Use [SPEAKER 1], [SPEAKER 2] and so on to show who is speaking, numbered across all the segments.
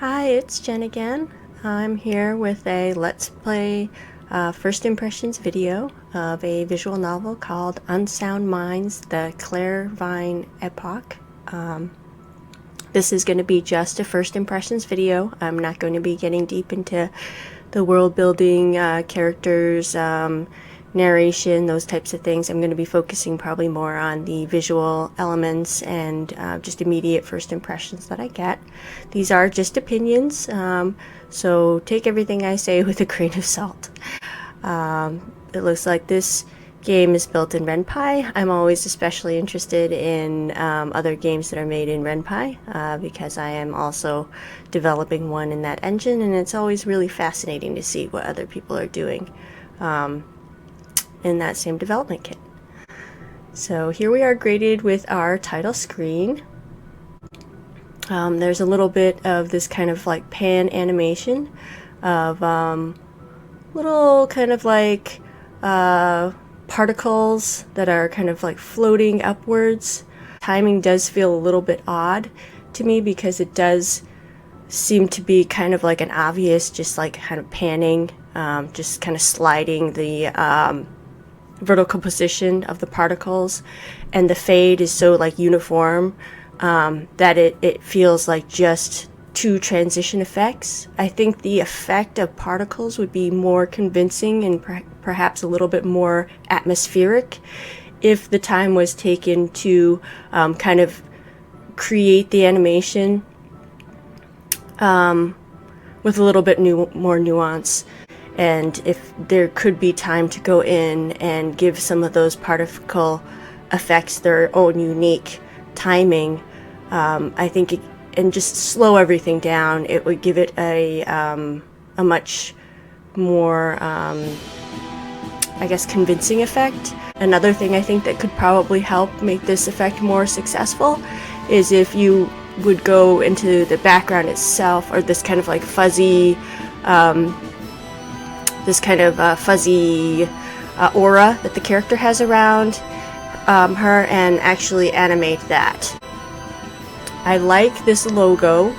[SPEAKER 1] Hi, it's Jen again. I'm here with a Let's Play First Impressions video of a visual novel called Unsound Minds, the Clarevine Epoch. This is going to be just a First Impressions video. I'm not going to be getting deep into the world building, characters, narration, those types of things. I'm going to be focusing probably more on the visual elements and just immediate first impressions that I get. These are just opinions, so take everything I say with a grain of salt. It looks like this game is built in RenPy. I'm always especially interested in other games that are made in RenPy because I am also developing one in that engine, and it's always really fascinating to see what other people are doing in that same development kit. So here we are graded with our title screen. There's a little bit of this kind of like pan animation of little kind of like particles that are kind of like floating upwards. Timing does feel a little bit odd to me because it does seem to be kind of like an obvious, just like kind of panning, just kind of sliding the vertical position of the particles, and the fade is so like uniform that it feels like just two transition effects. I think the effect of particles would be more convincing and perhaps a little bit more atmospheric if the time was taken to kind of create the animation with a little bit more nuance. And if there could be time to go in and give some of those particle effects their own unique timing, I think and just slow everything down, it would give it a much more, I guess, convincing effect. Another thing I think that could probably help make this effect more successful is if you would go into the background itself, or this kind of like fuzzy, aura that the character has around her, and actually animate that. I like this logo,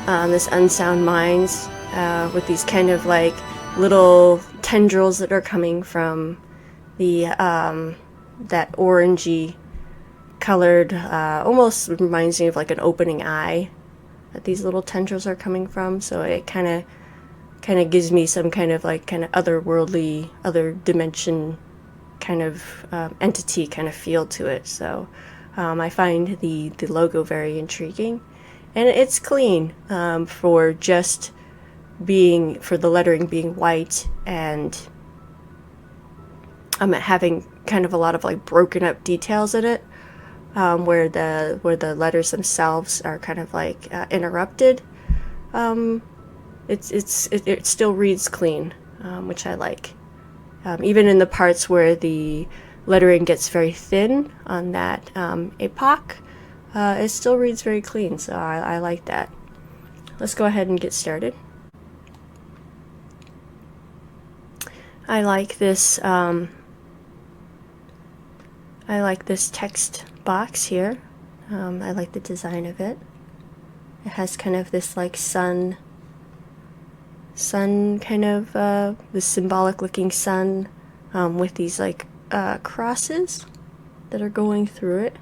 [SPEAKER 1] this Unsound Minds, with these kind of like little tendrils that are coming from the that orangey colored, almost reminds me of like an opening eye that these little tendrils are coming from. So it kind of gives me some kind of like otherworldly, other dimension kind of entity kind of feel to it. So I find the logo very intriguing, and it's clean for just being, for the lettering being white, and I'm having kind of a lot of like broken up details in it, where the letters themselves are kind of like interrupted. It still reads clean, which I like. Even in the parts where the lettering gets very thin on that Epoch, it still reads very clean, so I like that. Let's go ahead and get started. I like this text box here. I like the design of it. It has kind of this like sun kind of the symbolic looking sun with these like crosses that are going through it.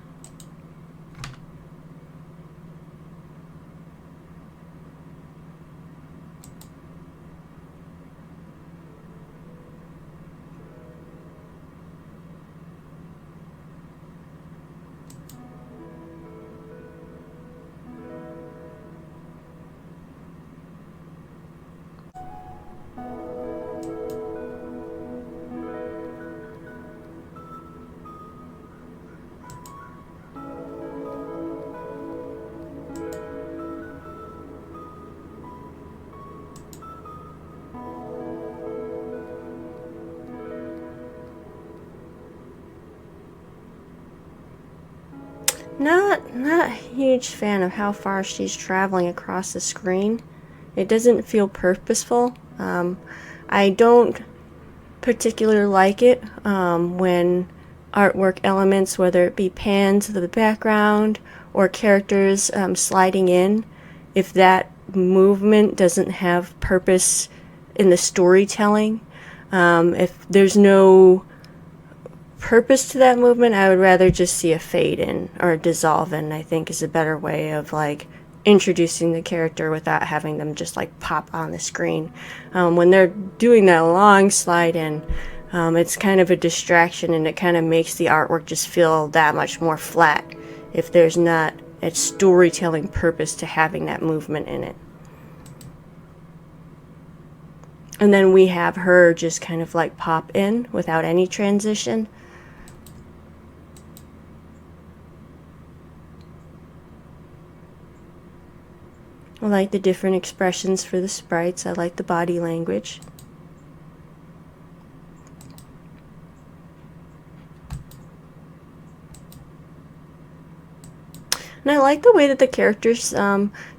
[SPEAKER 1] Not a huge fan of how far she's traveling across the screen. It doesn't feel purposeful. I don't particularly like it when artwork elements, whether it be pans of the background or characters sliding in, if that movement doesn't have purpose in the storytelling, if there's no purpose to that movement, I would rather just see a fade in or a dissolve in, I think, is a better way of like introducing the character without having them just like pop on the screen. When they're doing that long slide in, it's kind of a distraction, and it kind of makes the artwork just feel that much more flat if there's not a storytelling purpose to having that movement in it. And then we have her just kind of like pop in without any transition. I like the different expressions for the sprites. I like the body language. And I like the way that the characters,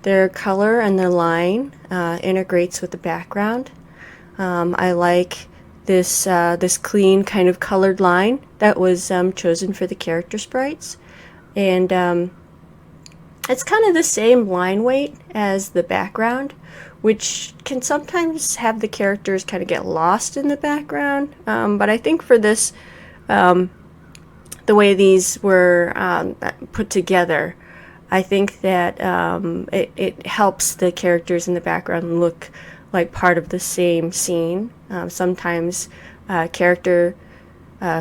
[SPEAKER 1] their color and their line integrates with the background. I like this this clean kind of colored line that was chosen for the character sprites, and it's kind of the same line weight as the background, which can sometimes have the characters kind of get lost in the background. But I think for this, the way these were put together, I think that it helps the characters in the background look like part of the same scene. Sometimes character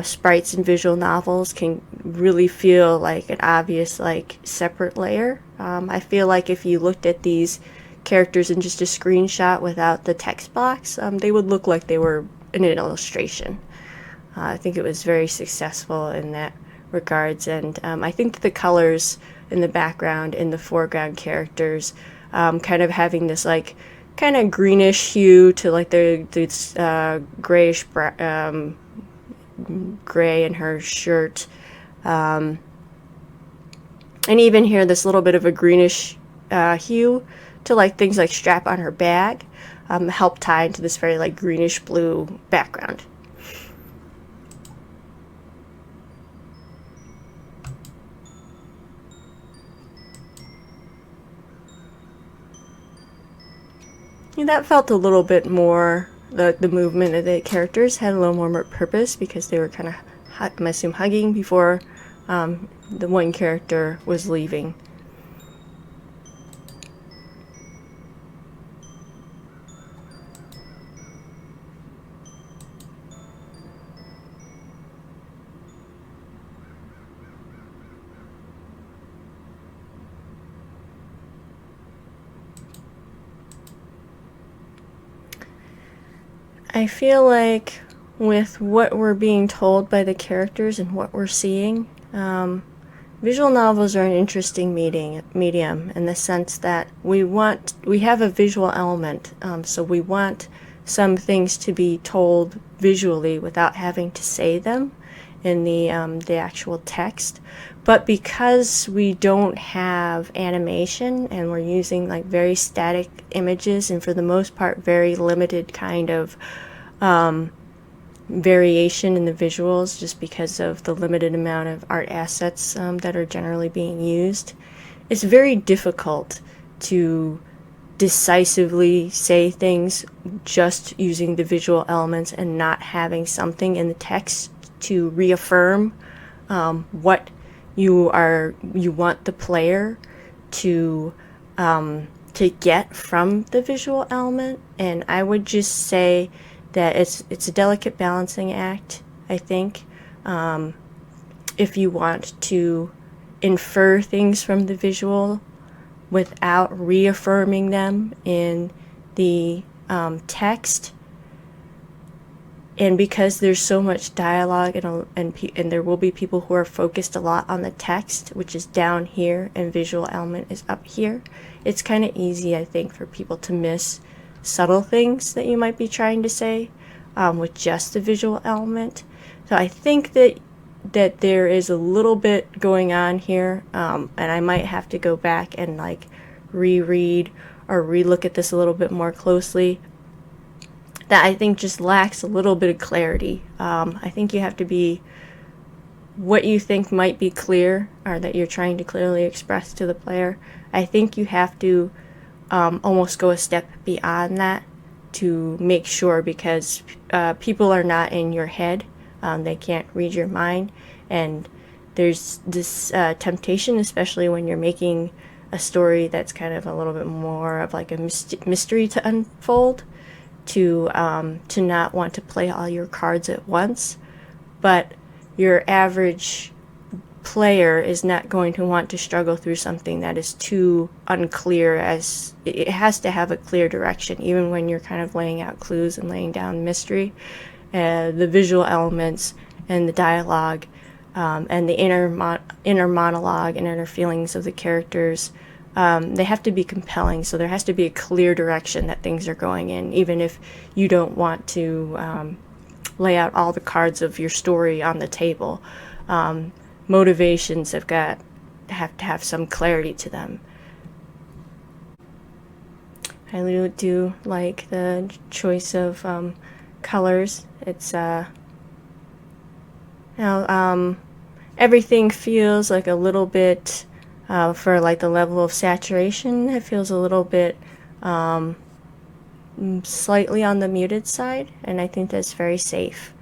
[SPEAKER 1] sprites in visual novels can really feel like an obvious like separate layer. I feel like if you looked at these characters in just a screenshot without the text box, they would look like they were in an illustration. I think it was very successful in that regards, and I think that the colors in the background and the foreground characters kind of having this like kind of greenish hue to like the grayish gray in her shirt, and even here this little bit of a greenish hue to like things like strap on her bag help tie into this very like greenish blue background. And that felt a little bit more, the movement of the characters had a little more purpose because they were kind of, I assume, hugging before the one character was leaving. I feel like with what we're being told by the characters and what we're seeing, visual novels are an interesting medium in the sense that we have a visual element, so we want some things to be told visually without having to say them in the actual text. But because we don't have animation and we're using like very static images and for the most part very limited kind of variation in the visuals just because of the limited amount of art assets that are generally being used, it's very difficult to decisively say things just using the visual elements and not having something in the text to reaffirm what you want the player to get from the visual element. And I would just say that it's a delicate balancing act, I think. If you want to infer things from the visual without reaffirming them in the text, and because there's so much dialogue and there will be people who are focused a lot on the text, which is down here, and visual element is up here, it's kind of easy, I think, for people to miss subtle things that you might be trying to say with just the visual element. So I think that there is a little bit going on here, and I might have to go back and like reread or relook at this a little bit more closely, that I think just lacks a little bit of clarity. I think you have to be what you think might be clear or that you're trying to clearly express to the player. I think you have to almost go a step beyond that to make sure, because people are not in your head. They can't read your mind, and there's this temptation, especially when you're making a story that's kind of a little bit more of like a mystery to unfold, to not want to play all your cards at once. But your average player is not going to want to struggle through something that is too unclear, as it has to have a clear direction, even when you're kind of laying out clues and laying down mystery. The visual elements and the dialogue, and the inner monologue and inner feelings of the characters, they have to be compelling, so there has to be a clear direction that things are going in, even if you don't want to lay out all the cards of your story on the table. Motivations have to have some clarity to them. I do like the choice of colors. It's everything feels like a little bit, for like the level of saturation, it feels a little bit slightly on the muted side, and I think that's very safe.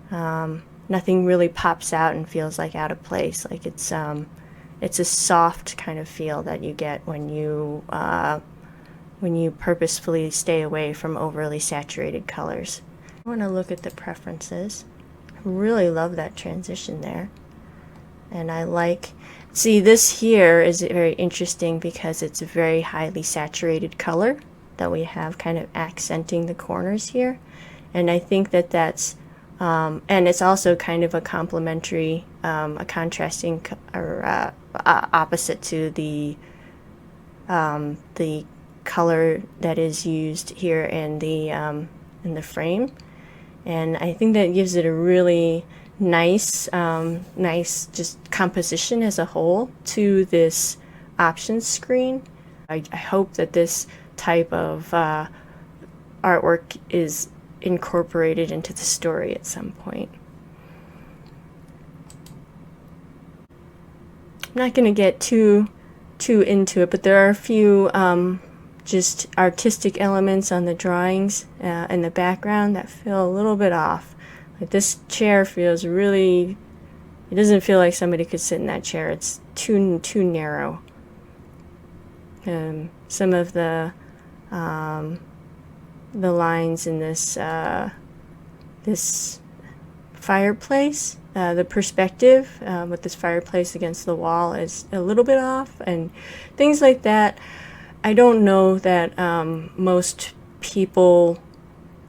[SPEAKER 1] Nothing really pops out and feels like out of place. Like it's a soft kind of feel that you get when you purposefully stay away from overly saturated colors. I want to look at the preferences. I really love that transition there. And I like, see, this here is very interesting because it's a very highly saturated color that we have kind of accenting the corners here. And I think that that's, and it's also kind of a complementary, a contrasting or opposite to the color that is used here in the frame. And I think that gives it a really nice just composition as a whole to this options screen. I hope that this type of artwork is incorporated into the story at some point. I'm not going to get too into it, but there are a few just artistic elements on the drawings in the background that feel a little bit off. Like this chair feels really, it doesn't feel like somebody could sit in that chair. It's too narrow. Some of the lines in this this fireplace, the perspective with this fireplace against the wall is a little bit off, and things like that. I don't know that most people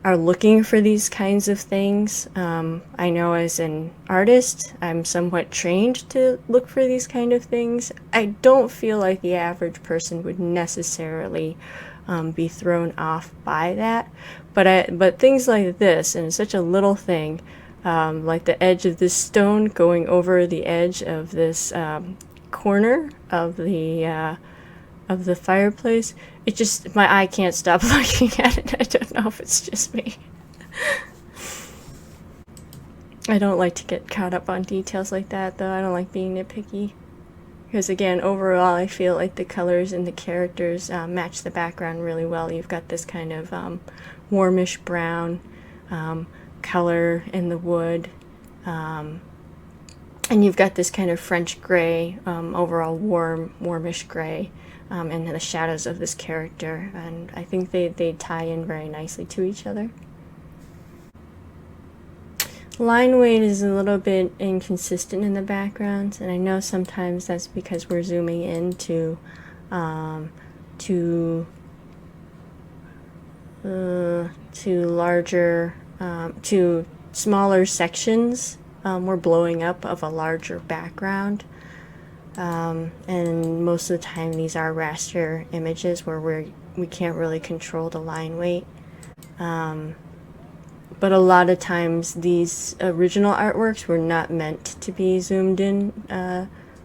[SPEAKER 1] are looking for these kinds of things. I know as an artist, I'm somewhat trained to look for these kind of things. I don't feel like the average person would necessarily be thrown off by that. But things like this, and it's such a little thing, like the edge of this stone going over the edge of this corner of the fireplace, it just, my eye can't stop looking at it. I don't know if it's just me. I don't like to get caught up on details like that, though. I don't like being nitpicky. Because again, overall, I feel like the colors and the characters match the background really well. You've got this kind of warmish brown color in the wood. And you've got this kind of French gray, overall warmish gray. And the shadows of this character, and I think they tie in very nicely to each other. Line weight is a little bit inconsistent in the background, and I know sometimes that's because we're zooming into to larger, to smaller sections. We're blowing up of a larger background. And most of the time these are raster images where we can't really control the line weight. But a lot of times these original artworks were not meant to be zoomed in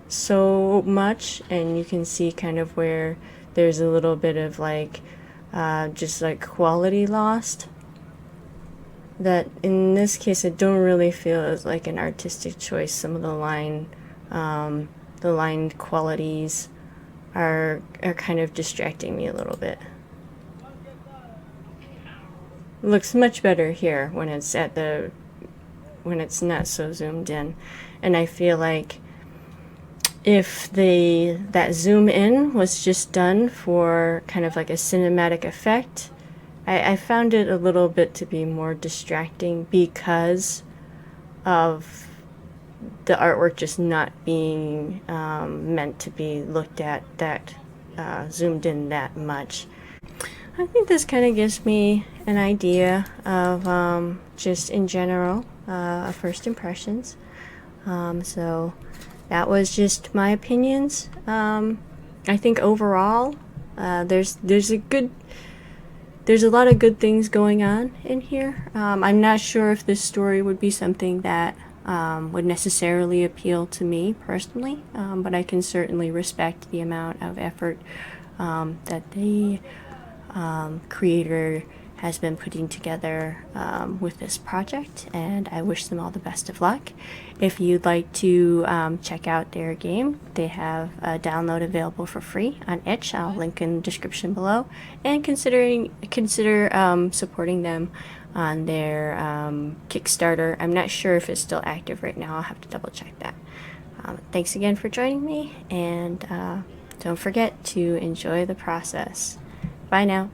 [SPEAKER 1] so much, and you can see kind of where there's a little bit of like just like quality lost. That in this case I don't really feel as like an artistic choice. Some of the line qualities are kind of distracting me a little bit. It looks much better here when it's when it's not so zoomed in, and I feel like if that zoom in was just done for kind of like a cinematic effect, I found it a little bit to be more distracting because of the artwork just not being meant to be looked at that zoomed in that much. I think this kind of gives me an idea of just in general first impressions. So that was just my opinions. I think overall there's a lot of good things going on in here. I'm not sure if this story would be something that would necessarily appeal to me personally, but I can certainly respect the amount of effort that the creator has been putting together with this project, and I wish them all the best of luck. If you'd like to check out their game, they have a download available for free on itch. I'll link in the description below, and consider supporting them on their Kickstarter. I'm not sure if it's still active right now. I'll have to double check that. Thanks again for joining me, and don't forget to enjoy the process. Bye now.